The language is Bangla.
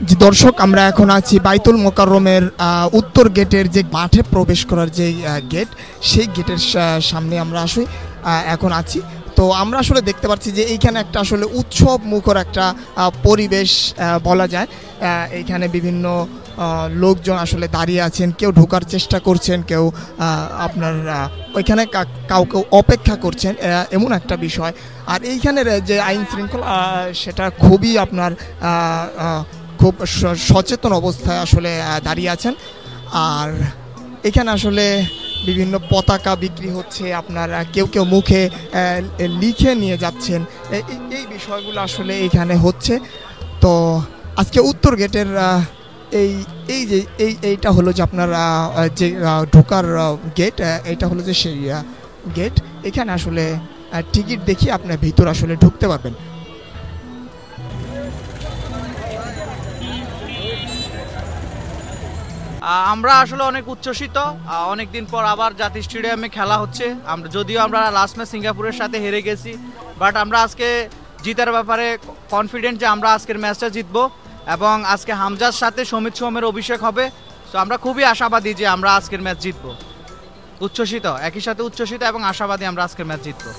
জি দর্শক, আমরা এখন আছি বাইতুল মোকাররমের উত্তর গেটের যে মাঠে প্রবেশ করার যে গেট, সেই গেটের সামনে আমরা আসলে এখন আছি। তো আমরা আসলে দেখতে পাচ্ছি যে এইখানে একটা আসলে উৎসব মুখর একটা পরিবেশ বলা যায়। এইখানে বিভিন্ন লোকজন আসলে দাঁড়িয়ে আছেন, কেউ ঢোকার চেষ্টা করছেন, কেউ আপনার ওইখানে কাউকে অপেক্ষা করছেন, এমন একটা বিষয়। আর এইখানের যে আইন শৃঙ্খলা সেটা খুবই আপনার খুব সচেতন অবস্থায় আসলে দাঁড়িয়ে আছেন। আর এখানে আসলে বিভিন্ন পতাকা বিক্রি হচ্ছে, আপনার কেউ কেউ মুখে লিখে নিয়ে যাচ্ছেন, এই বিষয়গুলো আসলে এইখানে হচ্ছে। তো আজকে উত্তর গেটের এই এই যে এইটা হলো যে আপনার যে ঢোকার গেট, এইটা হলো যে সেই গেট। এখানে আসলে টিকিট দেখিয়ে আপনার ভিতর আসলে ঢুকতে পারবেন। আমরা আসলে অনেক উচ্ছ্বসিত। অনেকদিন পর আবার জাতীয় স্টেডিয়ামে খেলা হচ্ছে। যদিও আমরা লাস্ট ম্যাচ সিঙ্গাপুরের সাথে হেরে গেছি, বাট আমরা আজকে জিতার ব্যাপারে কনফিডেন্ট যে আমরা আজকের ম্যাচটা জিতবো এবং আজকে হামজার সাথে সমিত সোমের অভিষেক হবে। তো আমরা খুবই আশাবাদী যে আমরা আজকের ম্যাচ জিতবো। উচ্ছ্বসিত, একই সাথে উচ্ছ্বসিত এবং আশাবাদী আমরা আজকের ম্যাচ জিতবো।